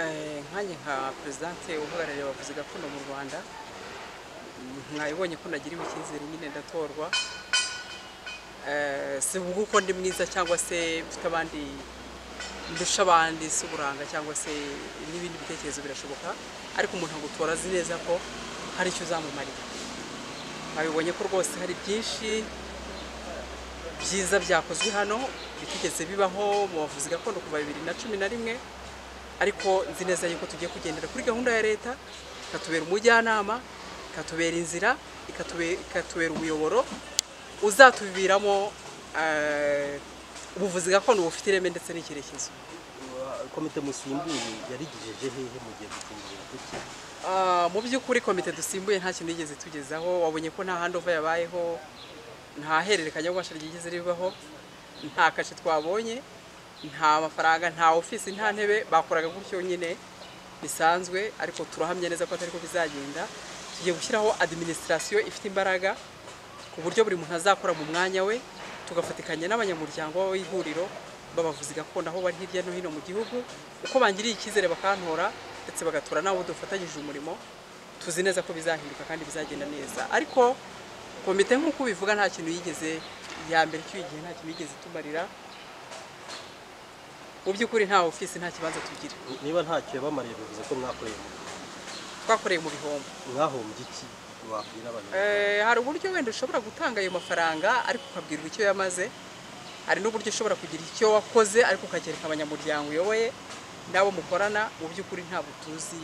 nkanjye nka presidente uhagarariye abavuzi gakondo mu Rwanda, mwabibonye ko nagiriwe icyizere nyine ndatorwa. Si uvuga uko ndi mwiza cyangwa se mfite abandi ndusha abandi si uburanga cyangwa se n'ibindi bitekerezo birashoboka, ariko umuntu agutora azi neza ko hari icyo uzamumarira. Mwabibonye ko rwose hari byinshi byiza byakozwe hano bitigeze bibaho mu bavuzi gakondo kuva 2011, ariko nzi neza yuko tugiye kugendera kuri gahunda ya leta, ikatubera umujyanama, ikatubera inzira, ikatubera umuyoboro uzatuviramo ubuvuzi gakondo bufite ireme ndetse n'icyerekezo. Komite musimbuye yarigijeje hehe mu gihe gucungura kuki? Mu by'ukuri komite dusimbuye nta kintu yigeze tugezaho. Wabonye ko nta handover yabayeho, nta hererekanya ububasha ryigeze ribaho, nta kashe twabonye, nta mafaranga, nta ofisi, nta ntebe. Bakoraga gutyo nyine bisanzwe, ariko turahamye neza ko atari ko bizagenda. Tugiye gushyiraho administration ifite imbaraga ku buryo buri muntu azakora mu mwanya we, tugafatikanya n'abanyamuryango w'ihuriro babavuzi gakondo aho bari hirya no hino mu gihugu, uko bangiriye icyizere bakantora ndetse bagatora nabo dufatanyije umurimo. Tuzi neza ko bizahinduka kandi bizagenda neza, ariko komite nk'uko bivuga nta kintu yigeze ya mbere cy'igihe nta kintu yigeze tumarira. Mu by'ukuri nta ofisi, nta kibanza tugira. Niba ntacyo yabamariye bivuze ko twakoreye mu bihombo. Mwahombye iki wabwira abantu? Hari uburyo wenda ushobora gutanga ayo mafaranga ariko ukabwirwa icyo yamaze. Hari n'uburyo ushobora kugira icyo wakoze ariko ukagereka abanyamuryango uyoboye nabo mukorana. Mu by'ukuri ntabwo tuzi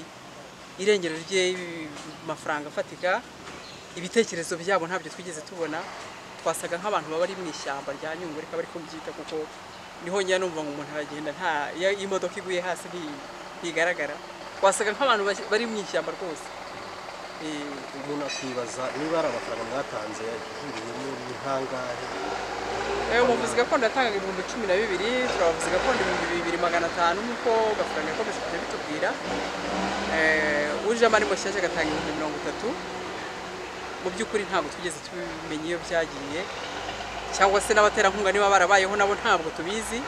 irengero ry'amafaranga afatika, ibitekerezo byabo ntabyo twigeze tubona. Twasaga nk'abantu baba ari mu ishyamba rya Nyungwe, reka bari kubyita, kuko niho njya numva ngo umuntu aragenda nta imodoka iguye hasi ntigaragara. Twasaga nk'abantu bari mu ishyamba rwose. Umuntu akibaza niba ari amafaranga mwatanze yahiriyemo n'intangahe. Umuvuzi gakondo yatangaga 12,000, turabavuzi gakondo 2,500 nk'uko gafaranga yakomeje kujya bitubwira. Uje amari mushyashya agatanga 30,000. Mu by'ukuri ntabwo tugeze tubimenye iyo byagiye, cyangwa se n'abaterankunga niba barabayeho nabo ntabwo tubizi,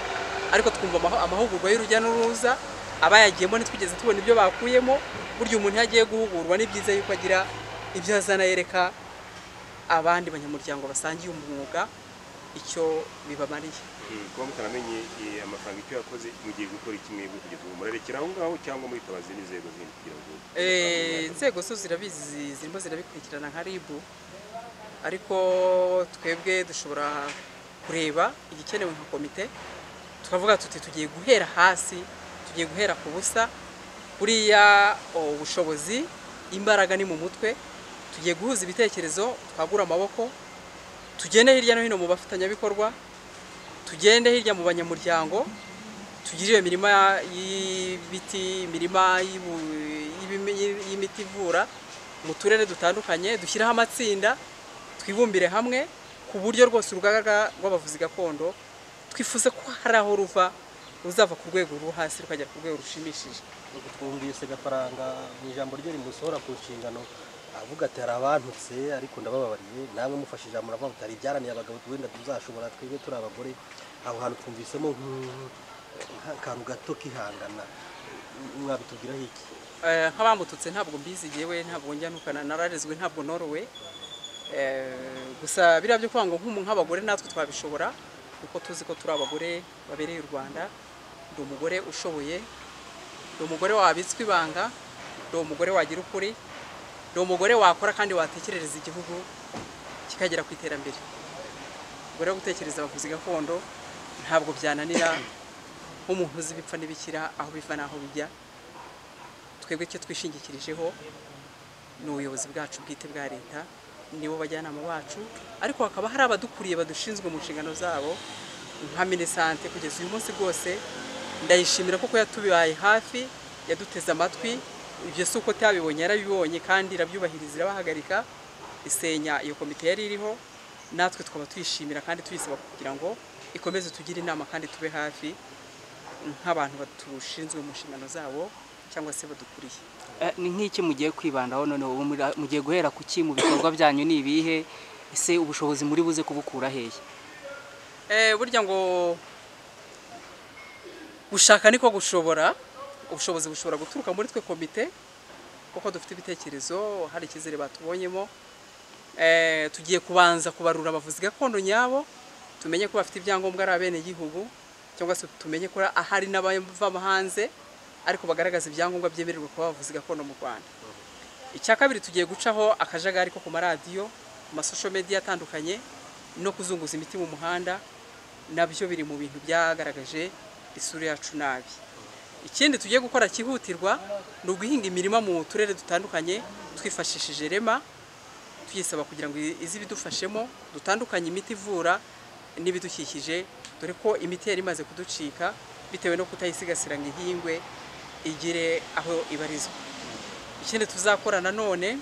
ariko twumva amahugurwa y'urujya n'uruza abayagiyemo ntitwigeze tubona ibyo bakuyemo. Burya umuntu yagiye guhugurwa ni byiza yuko agira ibyo azana yereka abandi banyamuryango basangiye umwuga icyo bibamariye. Kuba mutaramenye amafaranga icyo yakoze mugiye gukora ikimwe kugeza ubu murarekera aho ngaho cyangwa muritabaza n'inzego zindi kugira ngo inzego zo zirabizi, zirimo zirabikurikirana nka RIB, ariko twebwe dushobora kureba igikenewe nka komite tukavuga tuti tugiye guhera hasi, tugiye guhera ku busa. Buriya ubushobozi, imbaraga ni mu mutwe. Tugiye guhuza ibitekerezo, twagura amaboko, tugende hirya no hino mu bafatanyabikorwa, tugende hirya mu banyamuryango, tugire iyo mirima y'ibiti, imirima y'imiti ivura mu turere dutandukanye, dushyiraho amatsinda, twibumbire hamwe ku buryo rwose urugaga rw'abavuzi gakondo twifuza ko hari aho ruva, uzava ku rwego rwo hasi rukagera ku rwego rushimishije. Twumvise Gafaranga mu ijambo rye rimusohora ku nshingano avuga ati hari abantutse ariko ndabababariye, namwe mufashe ijambo muravuga ati hari ibyaranira abagabo wenda tuzashobora twebwe turi abagore. Aho hantu twumvisemo nk'akantu gato kihangana, mwabitubwiraho iki? Nk'abambututse ntabwo mbizi yewe, ntabwo njya nukana, nararezwe ntabwo norowe. Gusa biriya byo kwanga nk'abagore natwe twabishobora, kuko tuzi ko turi abagore babereye u Rwanda. Ndi umugore ushoboye, ndi umugore wabitswe ibanga, ndi umugore wagira ukuri, ndi umugore wakora kandi watekerereza igihugu kikagera ku iterambere. Ubwo rero gutekereza abavuzi gakondo ntabwo byananira nk'umuntu uzi ibipfa n'ibikira, aho biva n'aho bijya. Twebwe icyo twishingikirijeho ni ubuyobozi bwacu bwite bwa leta, nibo bajyanama bacu, ariko hakaba hari abadukuriye badushinzwe mu nshingano zabo nka Minisante. Kugeza uyu munsi rwose ndayishimira kuko yatubaye hafi, yaduteze amatwi. Ibyo si uko tabibonye, yarabibonye kandi irabyubahiriza, irabahagarika, isenya iyo komite yari iriho. Natwe twaba tuyishimira kandi tuyisaba kugira ngo ikomeze tugire inama kandi tube hafi nk'abantu batushinzwe mu nshingano zabo cyangwa se badukuriye. Ni nk'iki mugiye kwibandaho noneho, mugiye guhera ku ki mu bikorwa byanyu ni ibihe? Ese ubushobozi muri buze kubukura hehe? Burya ngo gushaka niko gushobora. ubushobozi bushobora guturuka muri twe komite kuko dufite ibitekerezo, hari icyizere batubonyemo. Tugiye kubanza kubarura abavuzi gakondo nyabo, tumenye ko bafite ibyangombwa ari abene gihugu, cyangwa se tumenye ko ahari n'abava hanze ariko bagaragaza ibyangombwa byemererwa kuba abavuzi gakondo mu Rwanda. Icya kabiri tugiye gucaho akajagari ko ku maradiyo, ku masosho media atandukanye no kuzunguza imiti mu muhanda, nabyo biri mu bintu byagaragaje isura yacu nabi. Ikindi tugiye gukora kihutirwa ni uguhinga imirima mu turere dutandukanye twifashishije rema, tuyisaba kugira ngo izi bidufashemo dutandukanye imiti ivura n'ibidukikije, dore ko imiti yari imaze kuducika bitewe no kutayisigasira ngo ihingwe igire aho ibarizwa. Ikindi tuzakora nanone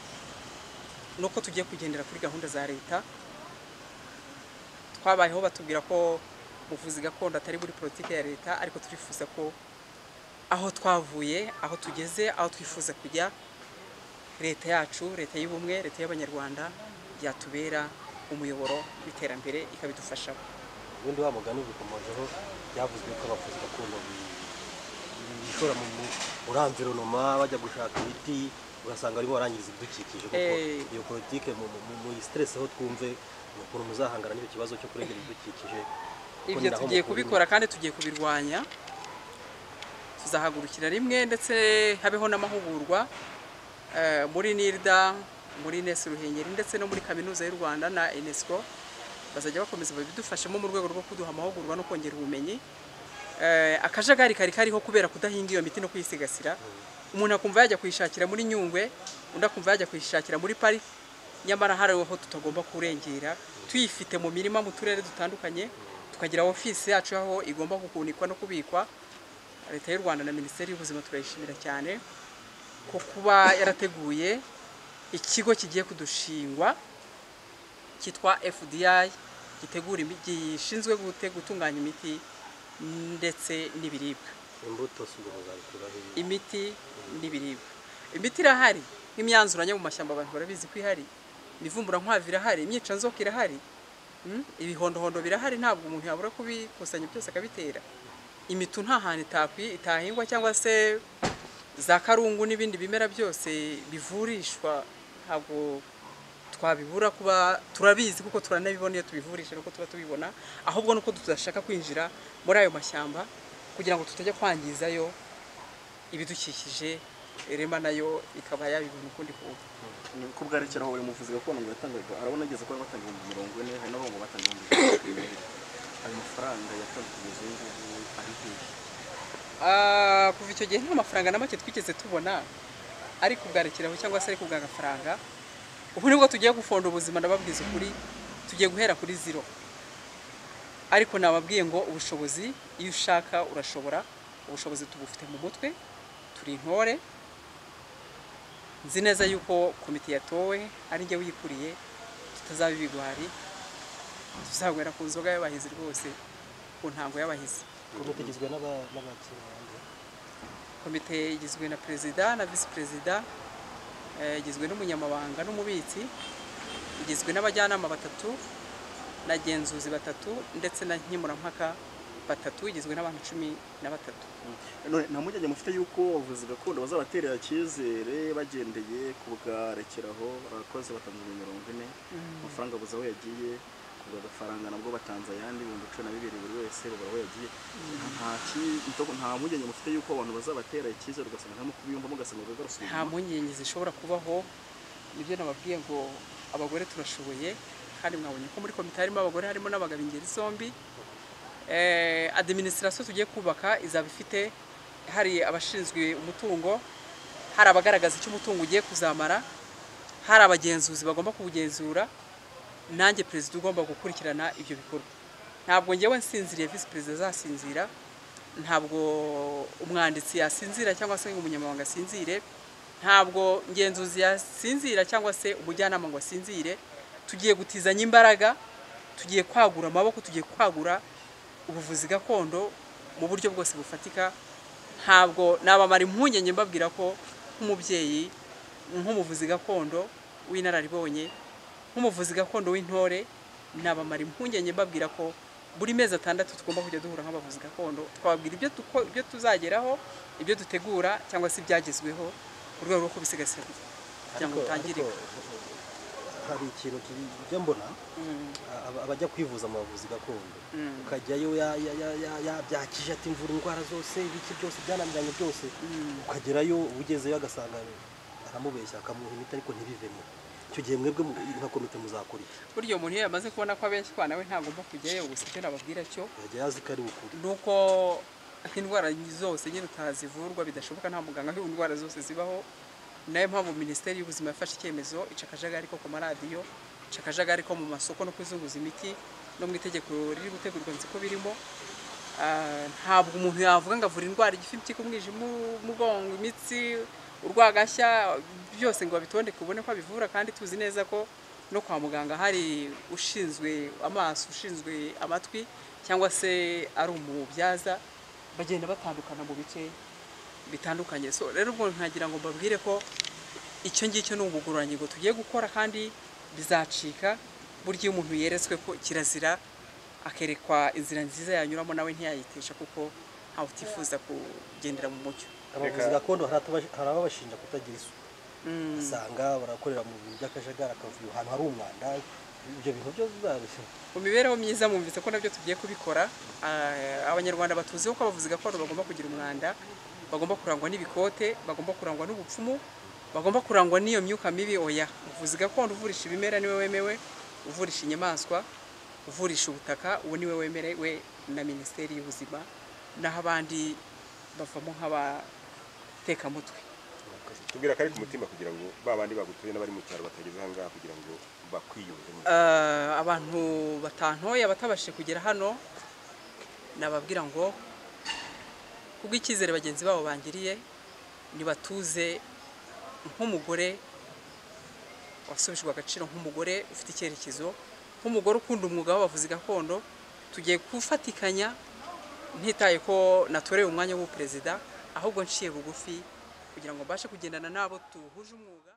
nuko tugiye kugendera kuri gahunda za leta. Twabayeho batubwira ko ubuvuzi gakondo atari muri politike ya leta, ariko turifuza ko aho twavuye, aho tugeze, aho twifuza kujya, leta yacu, leta y'ubumwe, leta y'abanyarwanda yatubera umuyoboro w'iterambere ikabidufashamo. Ubundi wa mugani bikomojeho byavuzwe ko abavuzi gakondo bishora muri environnement bajya gushaka imiti, ugasanga barimo barangiriza ibidukikije, kuko iyo politike mu stress aho twumve ukuntu muzahangana n'icyo kibazo cyo kurengera ibidukikije. Ibyo tugiye kubikora kandi tugiye kubirwanya, tuzahagurukira rimwe ndetse habeho n'amahugurwa muri NIRDA, muri NES Ruhengeri ndetse no muri Kaminuza y'u Rwanda na UNESCO, bazajya bakomeza babidufashamo mu rwego rwo kuduha amahugurwa no kongera ubumenyi. Akajagari kariho kubera kudahinga iyo miti no kuyisigasira, umuntu akumva yajya kuyishakira muri Nyungwe, undi akumva yajya kuyishakira muri Paris, nyamara hari aho tutagomba kurengera, tuyifite mu mirima mu turere dutandukanye, tukagira ofisi yacu aho igomba gukunikwa no kubikwa. Leta y'u Rwanda na Minisiteri y'Ubuzima turayishimira cyane ko kuba yarateguye ikigo kigiye kudushingwa cyitwa FDI, gitegura gishinzwe gutunganya imiti ndetse n'ibiribwa. Imbuto imiti n'ibiribwa. Imiti irahari, nk'imyanzuranya mu mashyamba abantu barabizi ko ihari, imivumbura nkwavi irahari, imyica nzoka irahari, ibihondohondo birahari, ntabwo umuntu yabura kubikusanya byose akabitera. Imitu nta hantu itahingwa, cyangwa se za karungu n'ibindi bimera byose bivurishwa, ntabwo twabibura kuba turabizi kuko turanabibona iyo tubivurisha nuko tuba tubibona, ahubwo nuko tudashaka kwinjira muri ayo mashyamba kugira ngo tutajya kwangizayo ibidukikije, rema nayo ikaba yabibona ukundi kuntu. Ko bwarekeraho buri muvuzi gakondo ngo yatangaga, arabona ageze ko batanga 40,000, hari n'abo ngo batanga 20,000. Ayo mafaranga yatanzwe kugeza ubu ari hehe? Kuva icyo gihe nta mafaranga na make twigeze tubona, ariko bwarekeraho cyangwa se ariko bw'agafaranga. Ubu nibwo tugiye gufonda ubuzima, ndababwiza ukuri, tugiye guhera kuri zero. Ariko nababwiye ngo ubushobozi iyo ushaka urashobora, ubushobozi tubufite mu mutwe, turi intore. Nzi neza yuko komite yatowe ari njye wikuriye, tutazaba ibigwari, tuzagwera ku nzoga y'abahizi rwose, ku ntango y'abahizi. Komite igizwe n'abakinnyi. Komite igizwe na perezida na visi perezida, igizwe n'umunyamabanga n'umubitsi, igizwe n'abajyanama 3 na genzuzi 3 ndetse na nkemurampaka 3, igizwe n'abantu 13. None nta mujyanye mufite yuko abavuzi gakondo bazabaterera icyizere bagendeye ku bwarekeraho abakozi batanze 40,000, amafaranga buza aho yagiye, kubwa gafaranga nabwo batanze ayandi 12,000 buri wese baba aho yagiye. Nta mujyanye mufite yuko abantu bazabatera icyizere ugasanga nta mukubiyumva mugasanga bagarusubira. Nta mpungenge zishobora kubaho, nibyo nababwiye ngo abagore turashoboye, kandi mwabonye ko muri komite harimo abagore harimo n'abagabo ingeri zombi. Administration tugiye kubaka izaba ifite, hari abashinzwe umutungo, hari abagaragaza icyo umutungo ugiye kuzamara, hari abagenzuzi bagomba kuwugenzura, nanjye perezida ugomba gukurikirana ibyo bikorwa. Ntabwo ngewe nsinziriye, visi perezida azasinzira, ntabwo umwanditsi yasinzira cyangwa se umunyamabanga asinzire, ntabwo ngenzuzi yasinzira cyangwa se umujyanama ngo asinzire. Tugiye gutizanya imbaraga, tugiye kwagura amaboko, tugiye kwagura ubuvuzi gakondo mu buryo bwose bufatika. Ntabwo nabamara impungenge mbabwira ko nk'umubyeyi, nk'umuvuzi gakondo w'inararibonye, nk'umuvuzi gakondo w'intore, nabamara impungenge mbabwira ko buri mezi atandatu tugomba kujya duhura nk'abavuzi gakondo twababwira ibyo tuzageraho, ibyo dutegura cyangwa se ibyagezweho mu rwego rwo kubisigasira kugira ngo utangirike. Hari ikintu tujya mbona abajya kwivuza mu bavuzi gakondo ukajyayo yabyakije ati mvura indwara zose ibiki byose byananiranye byose, ukagerayo ugezeyo agasanga aramubeshya akamuha imiti ariko ntibivemo. Icyo gihe mwebwe nka komite muzakora iki? Burya umuntu iyo yamaze kubona ko abenshi kwa nawe ntagomba kujyayo, gusa icyo nababwira cyo yajya yazi ko ari ukuri nuko indwara zose nyine utazivurwa bidashoboka, nta muganga w'indwara zose zibaho. Nayo mpamvu Minisiteri y'Ubuzima yafashe icyemezo, ica akajagari ko ku maradiyo, ica akajagari ko mu masoko no kuzunguza imiti, no mu itegeko riri gutegurwa nzi ko birimo. Ntabwo umuntu yavuga ngo avura indwara igifu, impyiko, umwijima, umugongo, imitsi, urwagashya, byose ngo babitondeke ubone ko abivura, kandi tuzi neza ko no kwa muganga hari ushinzwe amaso, ushinzwe amatwi, cyangwa se ari umubyaza, bagenda batandukana mu bice bitandukanye. So rero ubwo ntagira ngo mbabwire ko icyo ngicyo ni ubugororangingo tugiye gukora kandi bizacika. Burya umuntu yeretswe ko kirazira akerekwa inzira nziza yanyuramo nawe ntiyayitesha, kuko ntawe utifuza kugendera mu mucyo. abavuzi gakondo hari ababashinja kutagira isuku, usanga barakorera mu bintu by'akajagari, akavuyo ahantu hari umwanda. Ibyo bintu byo bizarushye mu mibereho myiza mwumvise ko nabyo tugiye kubikora. Abanyarwanda batuziho ko abavuzi gakondo bagomba kugira umwanda, bagomba kurangwa n'ibikote, bagomba kurangwa n'ubupfumu, bagomba kurangwa n'iyo myuka mibi. Oya, uvuzi gakondo uvurisha ibimera niwe wemewe, uvurisha inyamaswa, uvurisha ubutaka, uwo niwe wemerewe na Minisiteri y'Ubuzima, naho abandi bavamo nk'abatekamutwe. tubwira kari ku mutima kugira ngo babandi bagutuye n'abari mu cyaro batageze aha ngaha kugira ngo bakwiyumve. Abantu batantoye batabashije kugera hano, nababwira ngo kubw'icyizere bagenzi babo bangiriye, nibatuze nk'umugore wasubijwe agaciro, nk'umugore ufite icyerekezo, nk'umugore ukunda umwuga w'abavuzi gakondo. Tugiye gufatikanya, ntitaye ko natorewe umwanya w'uperezida, ahubwo nciye bugufi kugira ngo mbashe kugendana nabo tuhuje umwuga.